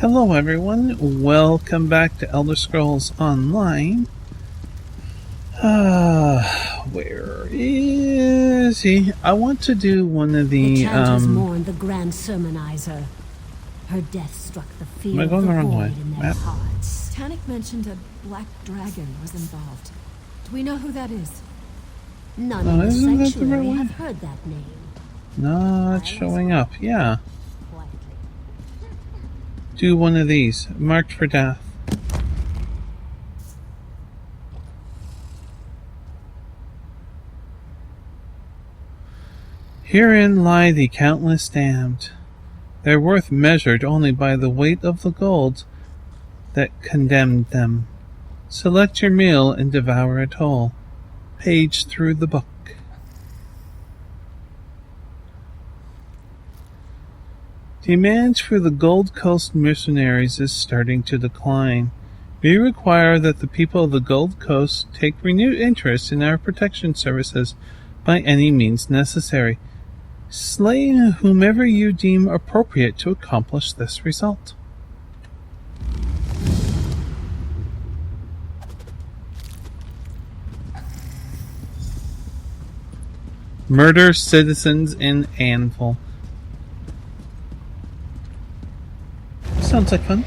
Hello everyone, welcome back to Elder Scrolls Online. Where is he? I want to do one of The chanters mourned the Grand Sermonizer. Her death struck the fear of the void in their hearts. Tannic mentioned a black dragon was involved. Do we know who that is? None in the sanctuary have heard that name. Not showing up, yeah. Do one of these, marked for death. Herein lie the countless damned, their worth measured only by the weight of the gold that condemned them. Select your meal and devour it whole. Page through the book. Demand for the Gold Coast mercenaries is starting to decline. We require that the people of the Gold Coast take renewed interest in our protection services by any means necessary. Slay whomever you deem appropriate to accomplish this result. Murder citizens in Anvil. Sounds like fun.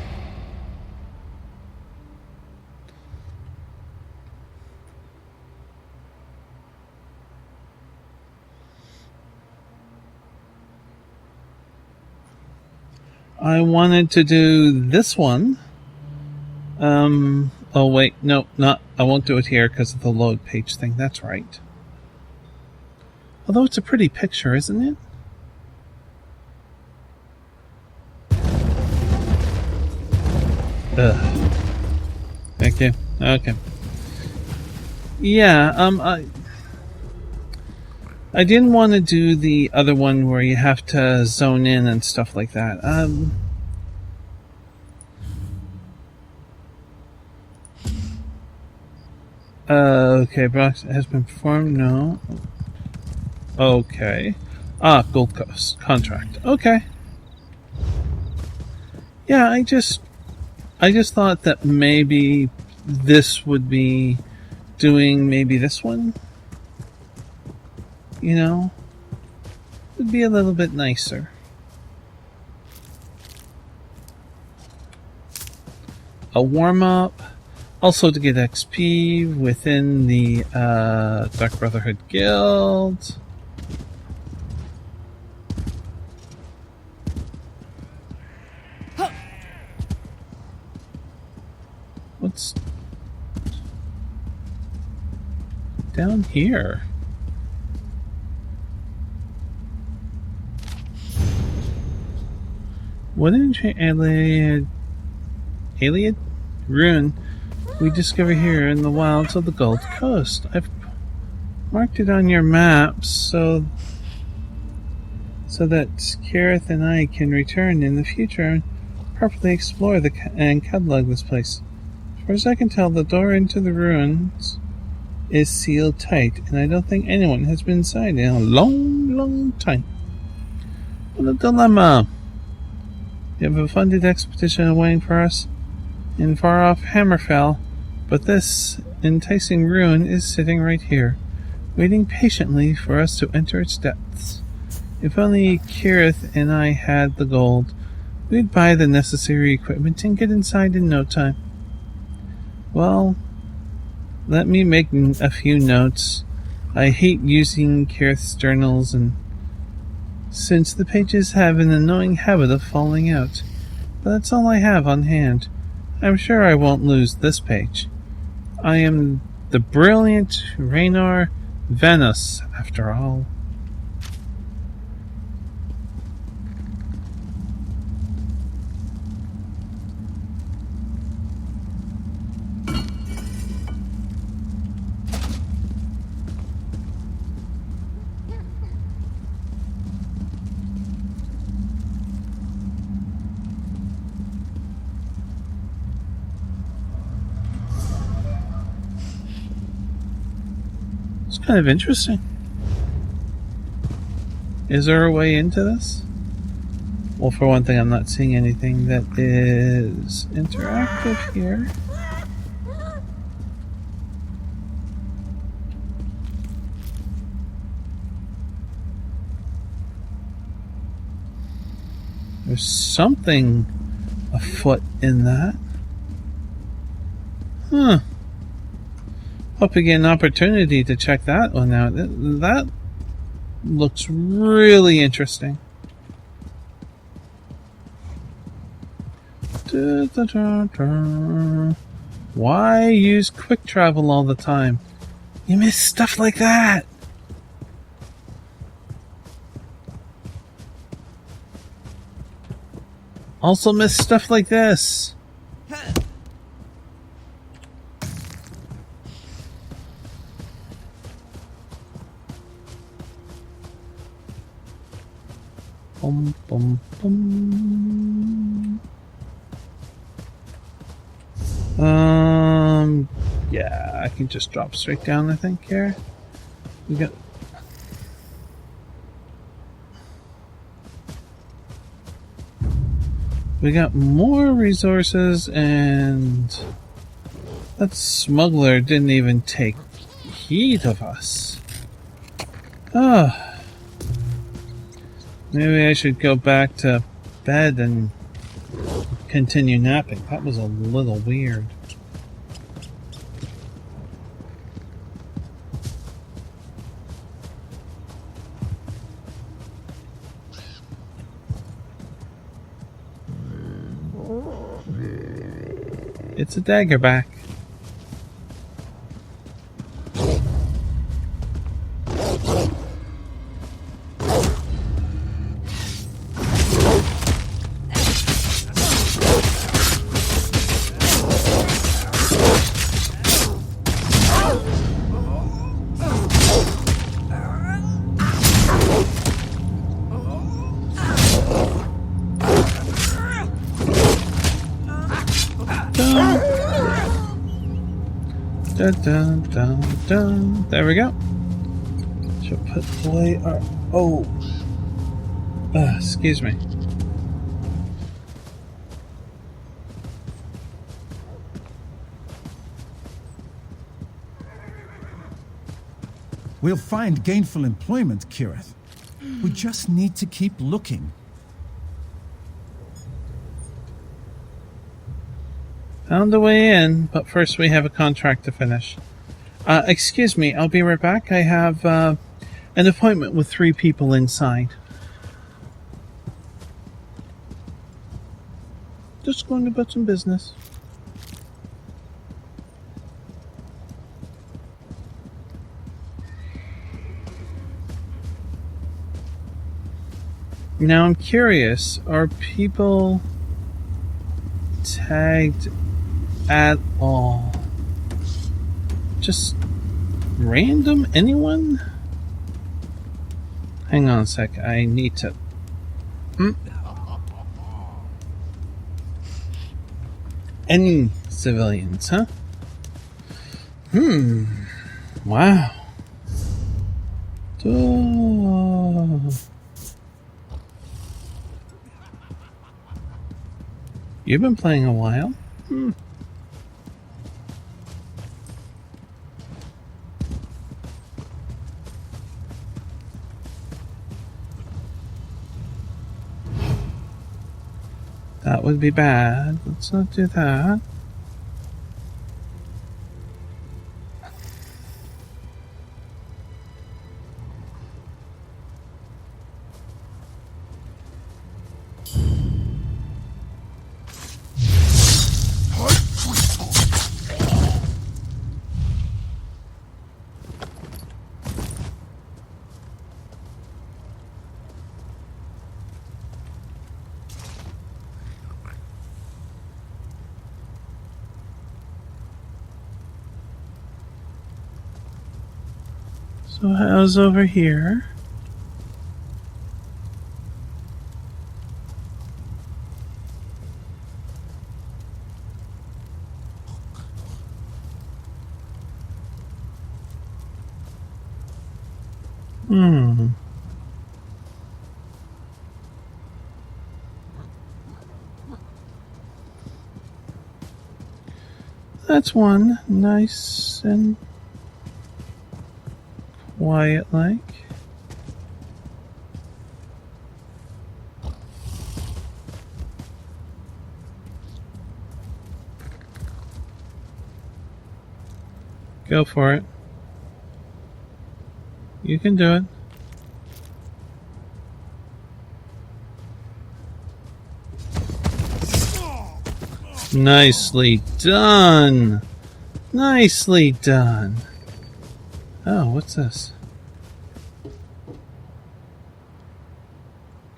I wanted to do this one. Oh wait, no, not. I won't do it here because of the load page thing. That's right. Although it's a pretty picture, isn't it? Ugh. Thank you. Okay. Yeah, I didn't want to do the other one where you have to zone in and stuff like that. Okay, Brox has been performed. No. Okay. Gold Coast contract. Okay. Yeah, I just thought that maybe this would be doing maybe this one. You know, would be a little bit nicer. A warm up, also to get XP within the Dark Brotherhood Guild. What's down here? What ancient alien ruin we discover here in the wilds of the Gold Coast? I've marked it on your map so that Kareth and I can return in the future and properly explore and catalog this place. As far as I can tell, the door into the ruins is sealed tight, and I don't think anyone has been inside in a long, long time. What a dilemma! We have a funded expedition awaiting for us in far-off Hammerfell, but this enticing ruin is sitting right here, waiting patiently for us to enter its depths. If only Kareth and I had the gold, we'd buy the necessary equipment and get inside in no time. Well, let me make a few notes. I hate using Kareth's journals, and since the pages have an annoying habit of falling out. But that's all I have on hand. I'm sure I won't lose this page. I am the brilliant Raynar Venus, after all. It's kind of interesting. Is there a way into this? Well, for one thing, I'm not seeing anything that is interactive here. There's something afoot in that. Huh. Hope you get an opportunity to check that one out. That looks really interesting. Why use quick travel all the time? You miss stuff like that. Also miss stuff like this. Bum, bum, bum. Yeah, I can just drop straight down, I think, here. We got more resources, and that smuggler didn't even take heed of us. Maybe I should go back to bed and continue napping. That was a little weird. It's a daggerback. Dun, dun, dun. There we go. Should put away our... Oh. Excuse me. We'll find gainful employment, Kirith. We just need to keep looking. Found a way in, but first we have a contract to finish. Excuse me, I'll be right back. I have an appointment with 3 people inside. Just going about some business. Now I'm curious, are people tagged at all? Just random? Anyone? Hang on a sec, I need to... Any civilians, huh? Wow. You've been playing a while. That would be bad. Let's not do that. So how's over here? That's one. Nice and quiet like. Go for it. You can do it. Nicely done. Nicely done. Oh, what's this?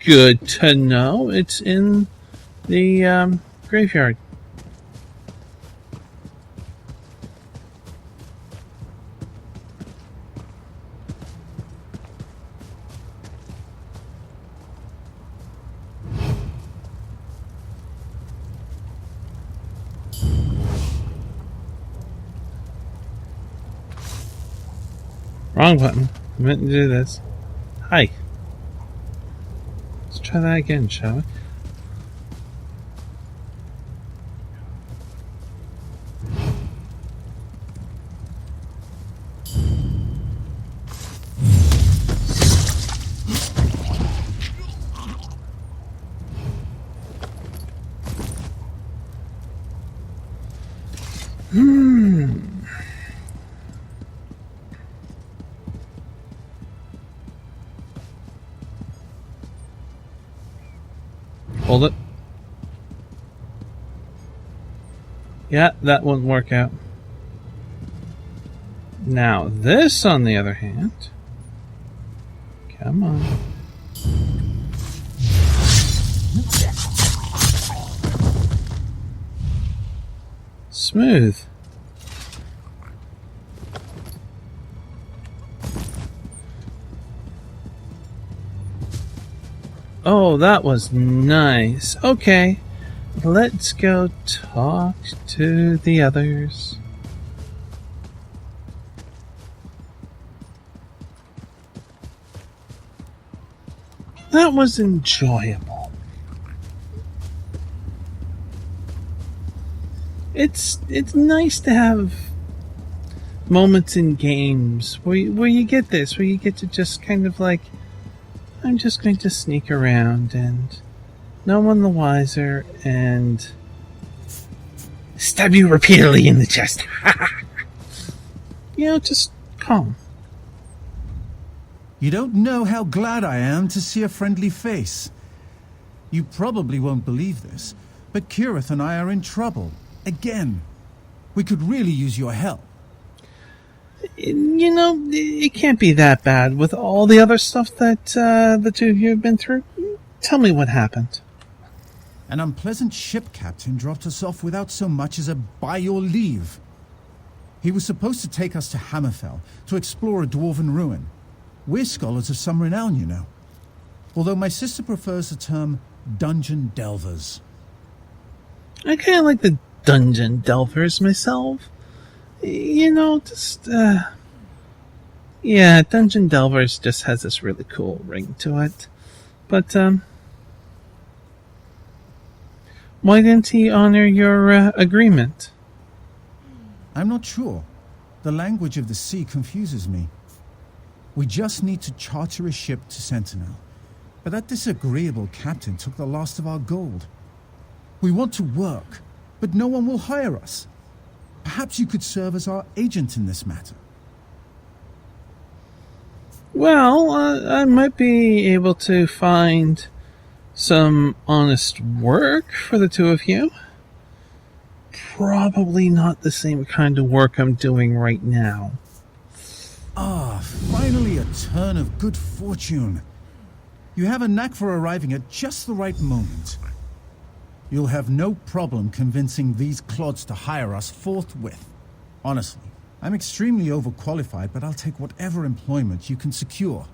Good to know. It's in the graveyard. Wrong button. I meant to do this. Hi. Let's try that again, shall we? Hold it. Yeah, that wouldn't work out. Now, this, on the other hand. Come on. Smooth. Oh, that was nice. Okay, let's go talk to the others. That was enjoyable. It's nice to have moments in games where you get this, where you get to just kind of like, I'm just going to sneak around and no one the wiser and stab you repeatedly in the chest. You know, just calm. You don't know how glad I am to see a friendly face. You probably won't believe this, but Kirith and I are in trouble. Again. We could really use your help. You know, it can't be that bad with all the other stuff that the two of you have been through. Tell me what happened. An unpleasant ship captain dropped us off without so much as a by your leave. He was supposed to take us to Hammerfell to explore a dwarven ruin. We're scholars of some renown, you know. Although my sister prefers the term dungeon delvers. I kind of like the dungeon delvers myself. You know, just, yeah, Dungeon Delvers just has this really cool ring to it. But, why didn't he honor your, agreement? I'm not sure. The language of the sea confuses me. We just need to charter a ship to Sentinel. But that disagreeable captain took the last of our gold. We want to work, but no one will hire us. Perhaps you could serve as our agent in this matter. Well, I might be able to find some honest work for the two of you. Probably not the same kind of work I'm doing right now. Ah, finally a turn of good fortune. You have a knack for arriving at just the right moment. You'll have no problem convincing these clods to hire us forthwith. Honestly, I'm extremely overqualified, but I'll take whatever employment you can secure.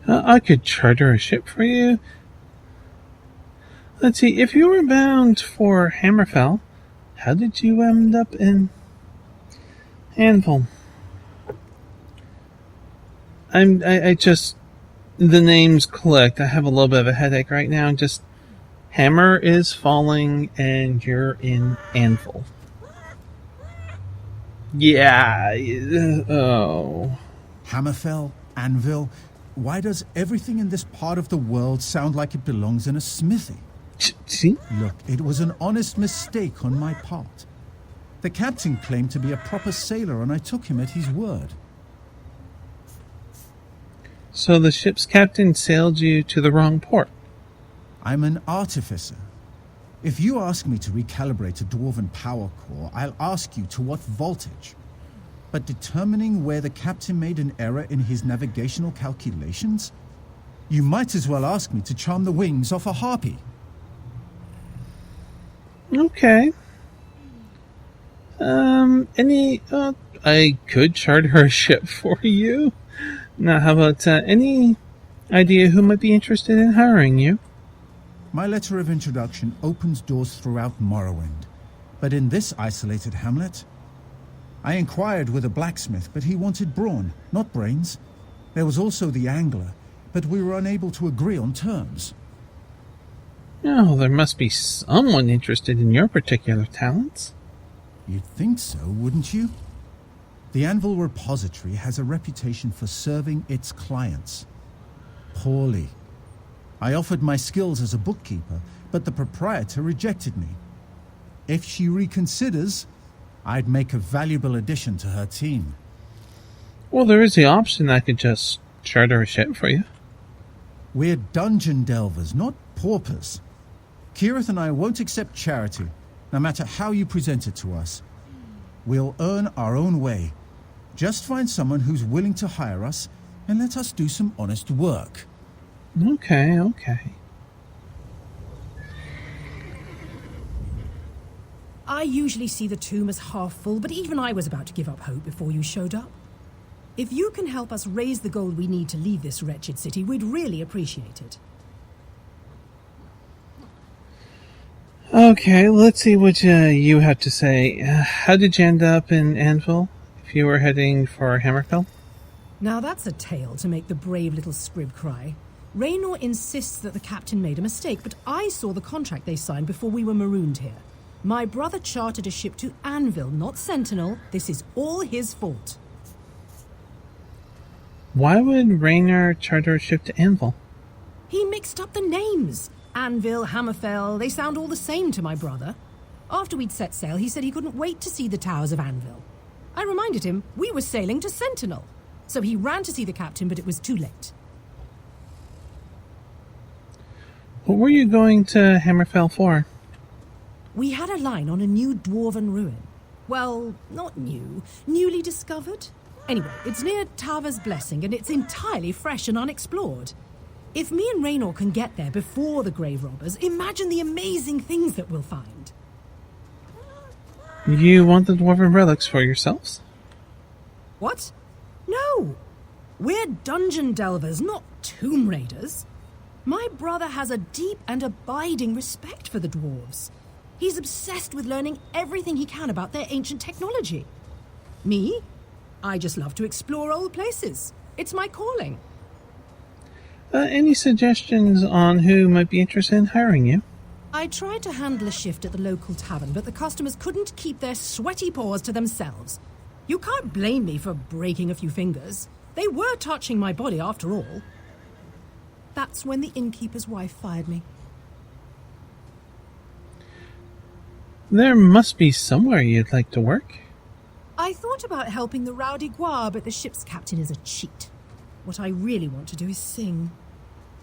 I could charter a ship for you. Let's see, if you were bound for Hammerfell, how did you end up in Anvil? I just... The names clicked. I have a little bit of a headache right now. Just Hammer is falling and you're in Anvil. Yeah. Oh. Hammerfell, Anvil. Why does everything in this part of the world sound like it belongs in a smithy? See? Look, it was an honest mistake on my part. The captain claimed to be a proper sailor and I took him at his word. So the ship's captain sailed you to the wrong port. I'm an artificer. If you ask me to recalibrate a dwarven power core, I'll ask you to what voltage. But determining where the captain made an error in his navigational calculations? You might as well ask me to charm the wings off a harpy. Okay. I could charter a ship for you. Now, how about any idea who might be interested in hiring you? My letter of introduction opens doors throughout Morrowind, but in this isolated hamlet, I inquired with a blacksmith, but he wanted brawn, not brains. There was also the angler, but we were unable to agree on terms. Oh, there must be someone interested in your particular talents. You'd think so, wouldn't you? The Anvil Repository has a reputation for serving its clients poorly. I offered my skills as a bookkeeper, but the proprietor rejected me. If she reconsiders, I'd make a valuable addition to her team. Well, there is the option I could just charter a ship for you. We're dungeon delvers, not paupers. Kirith and I won't accept charity, no matter how you present it to us. We'll earn our own way. Just find someone who's willing to hire us and let us do some honest work. Okay. I usually see the tomb as half full, but even I was about to give up hope before you showed up. If you can help us raise the gold we need to leave this wretched city, we'd really appreciate it. Okay, let's see what you have to say. How did you end up in Anvil if you were heading for Hammerfell? Now that's a tale to make the brave little scrib cry. Raynor insists that the captain made a mistake, but I saw the contract they signed before we were marooned here. My brother chartered a ship to Anvil, not Sentinel. This is all his fault. Why would Raynor charter a ship to Anvil? He mixed up the names. Anvil, Hammerfell, they sound all the same to my brother. After we'd set sail, he said he couldn't wait to see the towers of Anvil. I reminded him we were sailing to Sentinel. So he ran to see the captain, but it was too late. What were you going to Hammerfell for? We had a line on a new dwarven ruin. Well, not new, newly discovered. Anyway, it's near Tava's Blessing, and it's entirely fresh and unexplored. If me and Raynor can get there before the grave robbers, imagine the amazing things that we'll find. You want the dwarven relics for yourselves? What? No! We're dungeon delvers, not tomb raiders. My brother has a deep and abiding respect for the dwarves. He's obsessed with learning everything he can about their ancient technology. Me? I just love to explore old places. It's my calling. Any suggestions on who might be interested in hiring you? I tried to handle a shift at the local tavern, but the customers couldn't keep their sweaty paws to themselves. You can't blame me for breaking a few fingers. They were touching my body after all. That's when the innkeeper's wife fired me. There must be somewhere you'd like to work. I thought about helping the rowdy Gua, but the ship's captain is a cheat. What I really want to do is sing.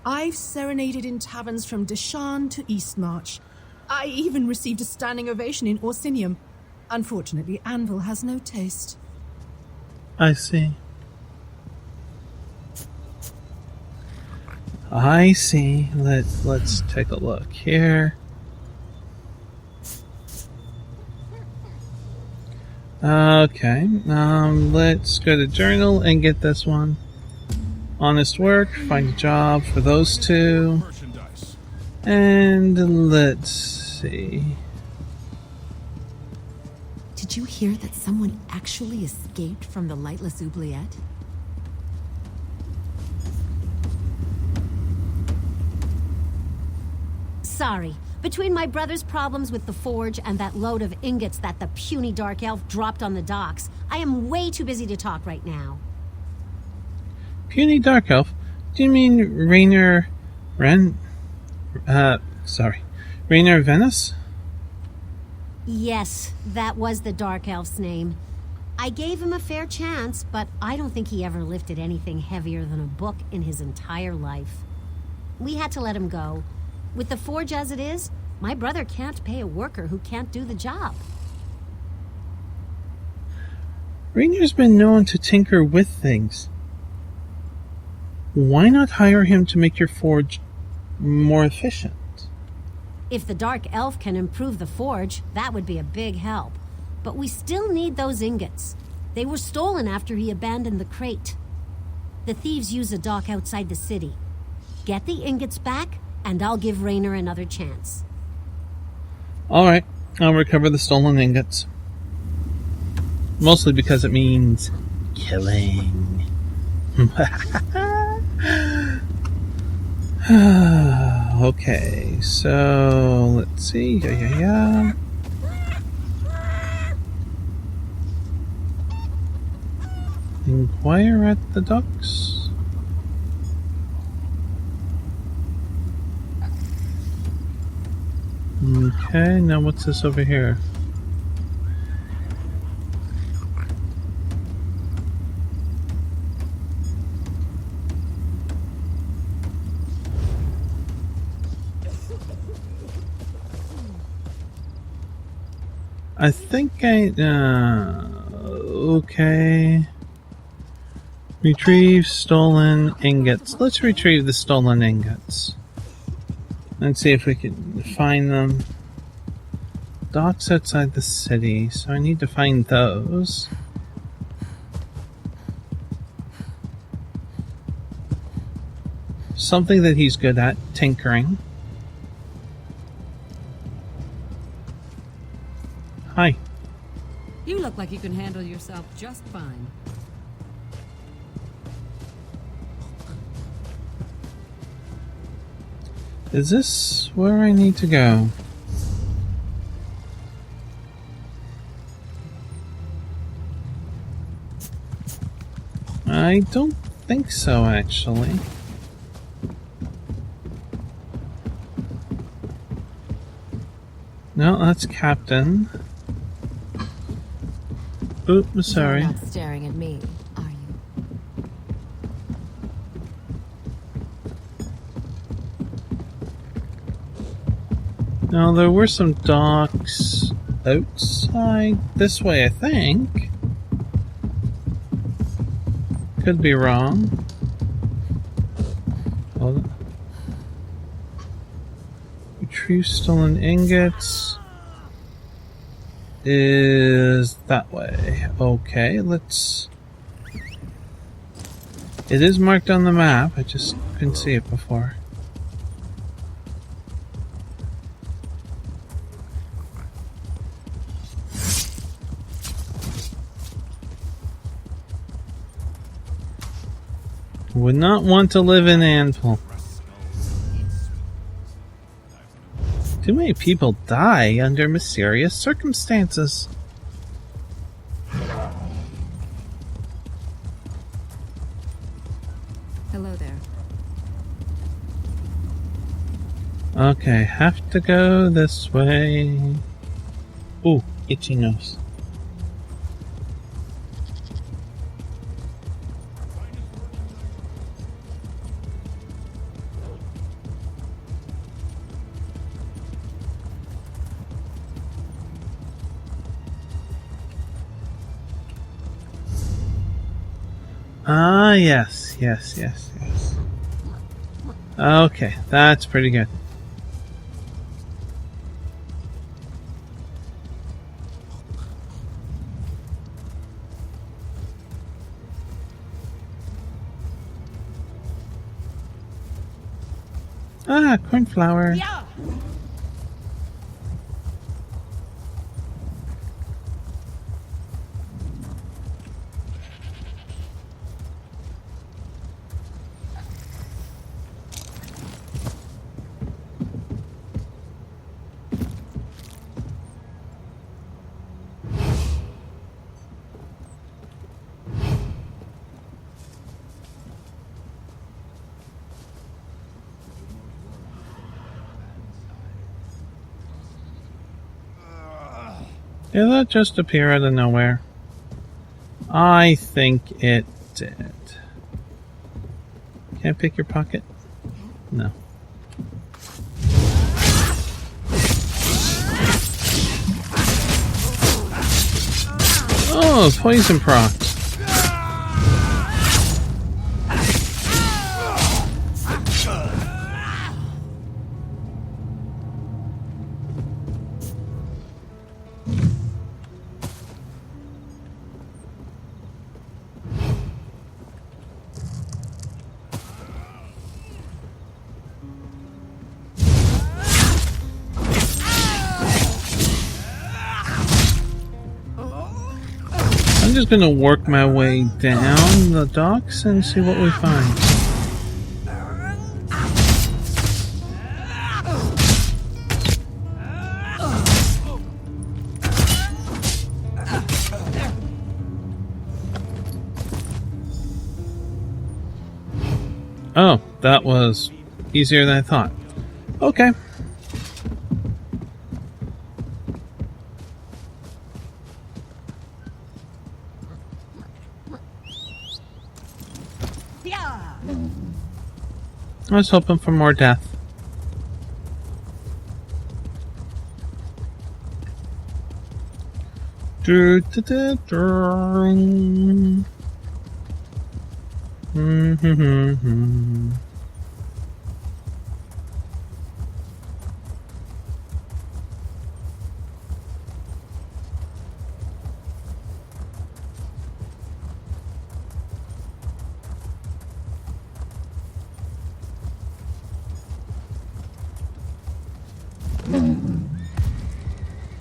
I've serenaded in taverns from Deshan to Eastmarch. I even received a standing ovation in Orsinium. Unfortunately, Anvil has no taste. I see. I see. Let's take a look here. Okay. Let's go to journal and get this one. Honest work, find a job for those two. And let's see. Did you hear that someone actually escaped from the lightless oubliette? sorry. Between my brother's problems with the forge and that load of ingots that the puny dark elf dropped on the docks, I am way too busy to talk right now. Puny dark elf? Do you mean Rainer Venice? Yes, that was the dark elf's name. I gave him a fair chance, but I don't think he ever lifted anything heavier than a book in his entire life. We had to let him go. With the forge as it is, my brother can't pay a worker who can't do the job. Rainer's been known to tinker with things. Why not hire him to make your forge more efficient? If the dark elf can improve the forge, that would be a big help. But we still need those ingots. They were stolen after he abandoned the crate. The thieves use a dock outside the city. Get the ingots back, and I'll give Rainer another chance. Alright, I'll recover the stolen ingots. Mostly because it means killing. Okay, so let's see. Inquire at the docks. Okay, now what's this over here? I think okay. Retrieve stolen ingots. Let's retrieve the stolen ingots. Let's see if we can find them. Docks outside the city, so I need to find those. Something that he's good at, tinkering. Hi. You look like you can handle yourself just fine. Is this where I need to go? I don't think so, actually. No, that's Captain. Oops, sorry. You're not staring at me, are you? No, there were some docks outside this way, I think. Could be wrong. Hold on. Retrieve stolen ingots is that way. Okay, let's... It is marked on the map, I just couldn't see it before. Would not want to live in Anvil. Too many people die under mysterious circumstances. Hello there. Okay, have to go this way. Ooh, itchy nose. Ah, yes. Okay, that's pretty good. Ah, cornflower. Yeah. Did that just appear out of nowhere? I think it did. Can I pick your pocket? No. Oh, poison procs. I'm just gonna work my way down the docks and see what we find. Oh, that was easier than I thought. Okay. I was hoping for more death.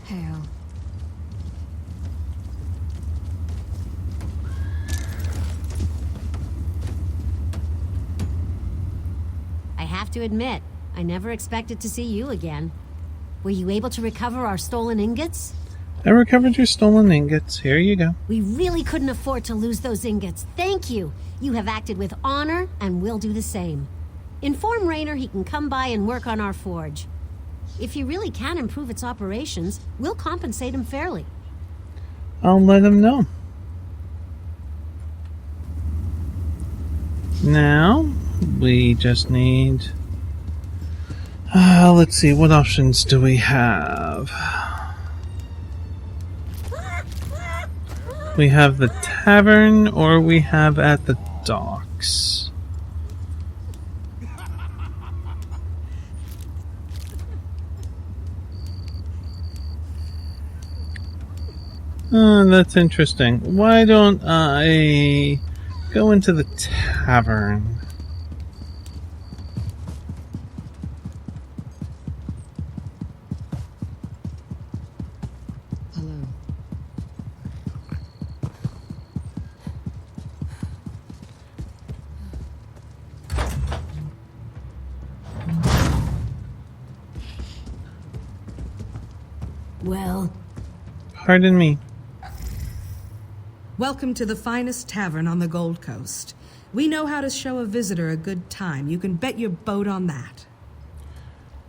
Hail. I have to admit, I never expected to see you again. Were you able to recover our stolen ingots? I recovered your stolen ingots. Here you go. We really couldn't afford to lose those ingots. Thank you. You have acted with honor, and we'll do the same. Inform Raynor he can come by and work on our forge. If he really can improve its operations, we'll compensate him fairly. I'll let him know. Now, we just need... let's see, what options do we have? We have the tavern, or we have at the docks. That's interesting. Why don't I go into the tavern? Hello. Well, Pardon me. Welcome to the finest tavern on the Gold Coast. We know how to show a visitor a good time. You can bet your boat on that.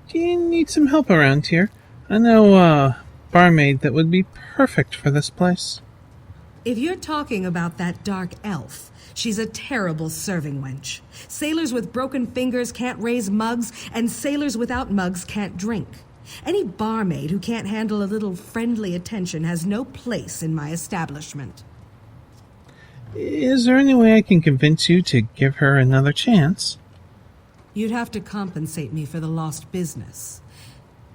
Do you need some help around here? I know a barmaid that would be perfect for this place. If you're talking about that dark elf, she's a terrible serving wench. Sailors with broken fingers can't raise mugs, and sailors without mugs can't drink. Any barmaid who can't handle a little friendly attention has no place in my establishment. Is there any way I can convince you to give her another chance? You'd have to compensate me for the lost business.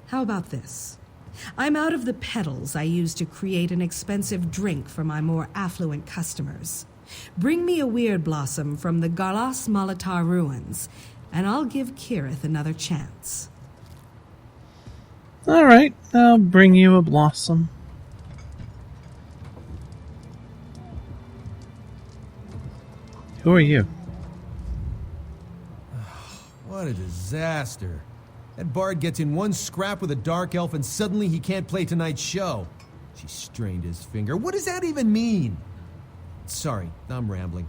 How about this? I'm out of the petals I use to create an expensive drink for my more affluent customers. Bring me a weird blossom from the Garlas Malatar ruins, and I'll give Kirith another chance. All right, I'll bring you a blossom. Who are you? What a disaster. That bard gets in one scrap with a dark elf and suddenly he can't play tonight's show. She strained his finger. What does that even mean? Sorry, I'm rambling.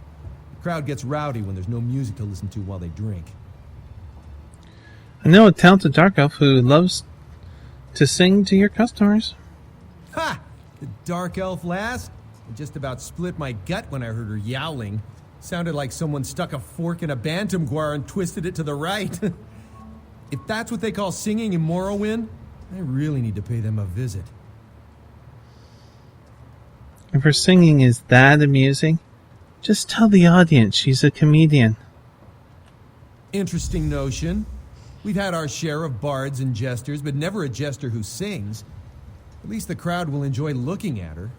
The crowd gets rowdy when there's no music to listen to while they drink. I know a talented dark elf who loves to sing to your customers. Ha! The dark elf lass? I just about split my gut when I heard her yowling. Sounded like someone stuck a fork in a bantam guar and twisted it to the right. If that's what they call singing in Morrowind, I really need to pay them a visit. If her singing is that amusing, just tell the audience she's a comedian. Interesting notion. We've had our share of bards and jesters, but never a jester who sings. At least the crowd will enjoy looking at her.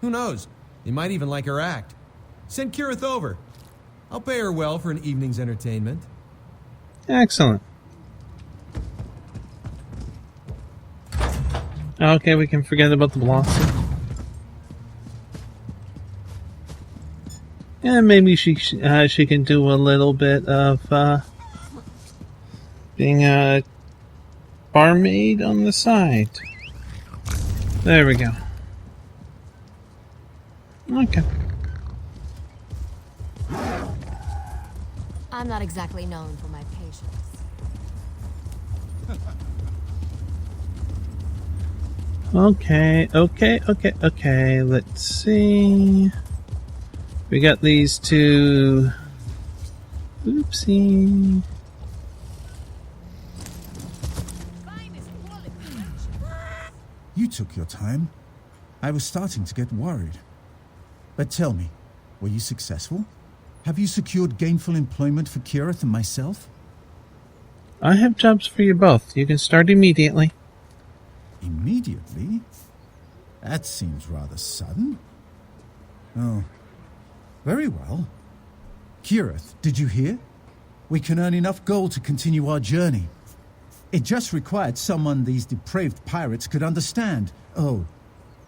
Who knows? They might even like her act. Send Kirith over. I'll pay her well for an evening's entertainment. Excellent. Okay, we can forget about the blossom. And maybe she can do a little bit of being a barmaid on the side. There we go. Okay. I'm not exactly known for my patience. Okay. Let's see. We got these two. Oopsie. You took your time. I was starting to get worried. But tell me, were you successful? Have you secured gainful employment for Kirith and myself? I have jobs for you both. You can start immediately. Immediately? That seems rather sudden. Oh, very well. Kirith, did you hear? We can earn enough gold to continue our journey. It just required someone these depraved pirates could understand. Oh,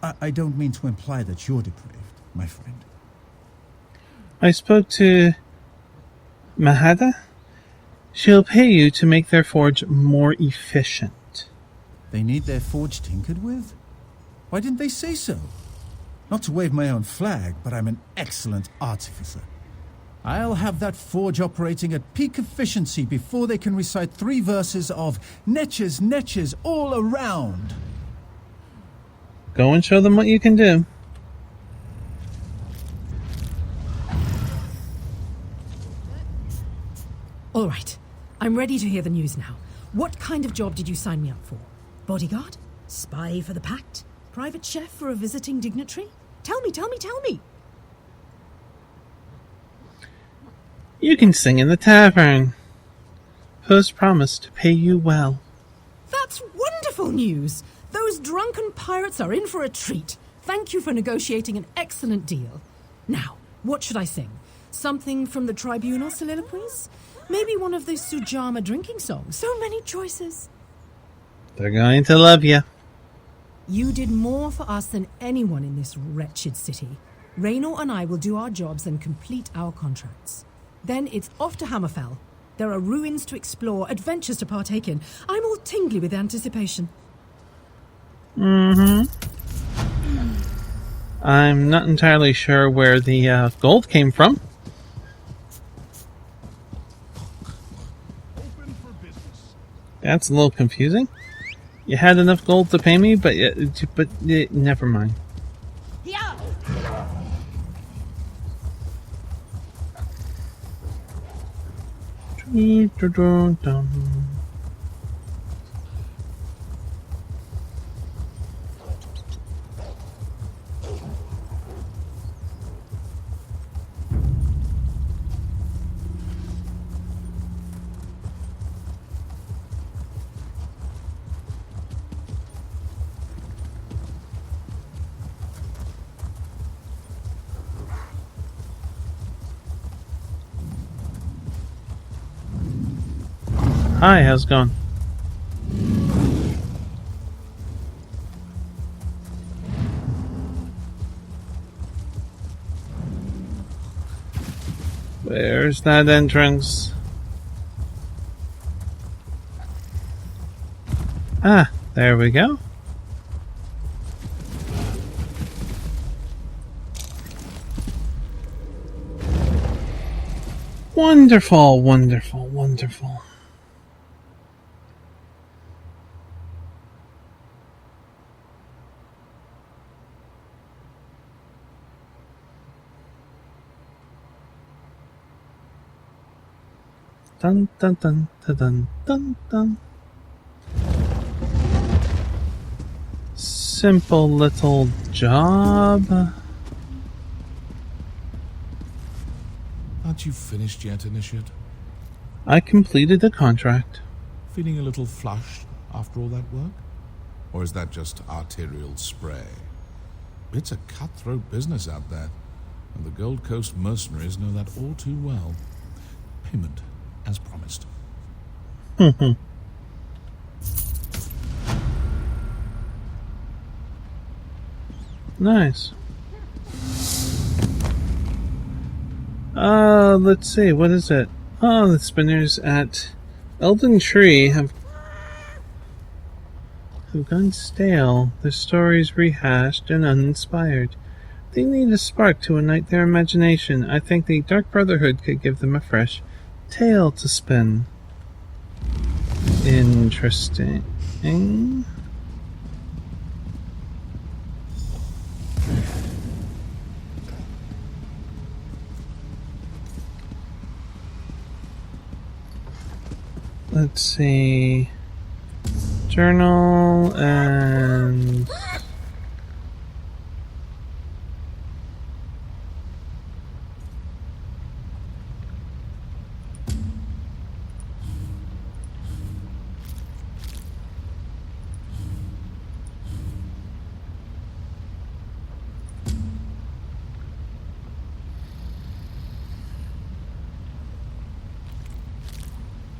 I don't mean to imply that you're depraved, my friend. I spoke to Mahada. She'll pay you to make their forge more efficient. They need their forge tinkered with? Why didn't they say so? Not to wave my own flag, but I'm an excellent artificer. I'll have that forge operating at peak efficiency before they can recite 3 verses of Netches, Netches all around. Go and show them what you can do. All right, I'm ready to hear the news now. What kind of job did you sign me up for? Bodyguard? Spy for the Pact? Private chef for a visiting dignitary? Tell me. You can sing in the tavern. Host promised to pay you well. That's wonderful news! Those drunken pirates are in for a treat. Thank you for negotiating an excellent deal. Now, what should I sing? Something from the Tribunal soliloquies? Maybe one of the Sujama drinking songs. So many choices. They're going to love you. You did more for us than anyone in this wretched city. Raynor and I will do our jobs and complete our contracts. Then it's off to Hammerfell. There are ruins to explore, adventures to partake in. I'm all tingly with anticipation. I'm not entirely sure where the gold came from. That's a little confusing. You had enough gold to pay me, but never mind. Hi, how's it going? Where's that entrance? Ah, there we go. Wonderful, wonderful, wonderful. Dun dun dun dun dun dun dun. Simple little job. Aren't you finished yet, Initiate? I completed the contract. Feeling a little flushed after all that work? Or is that just arterial spray? It's a cutthroat business out there, and the Gold Coast mercenaries know that all too well. Payment, as promised. Nice. Let's see, what is it? Oh, the spinners at Elden Tree have gone stale. Their stories rehashed and uninspired. They need a spark to ignite their imagination. I think the Dark Brotherhood could give them a fresh tale to spin. Interesting. Let's see. Journal and...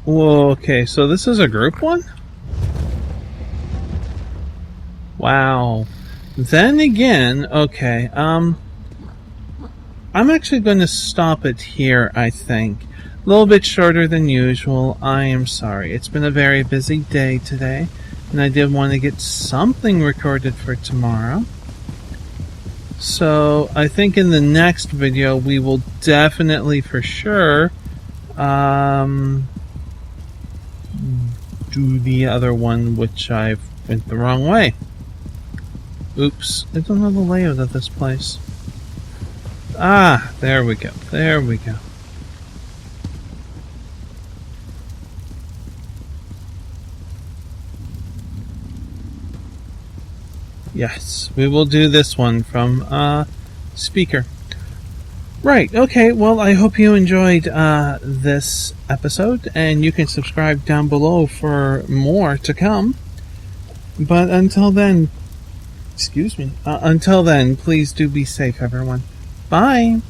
Whoa, okay, so this is a group one? Wow. Then again, okay, I'm actually going to stop it here, I think. A little bit shorter than usual. I am sorry. It's been a very busy day today, and I did want to get something recorded for tomorrow. So, I think in the next video we will definitely, for sure, do the other one, which I went the wrong way. Oops, I don't know the layout of this place. Ah, there we go, there we go. Yes, we will do this one from speaker. Right, okay, well, I hope you enjoyed this episode, and you can subscribe down below for more to come. But until then, until then, please do be safe, everyone. Bye!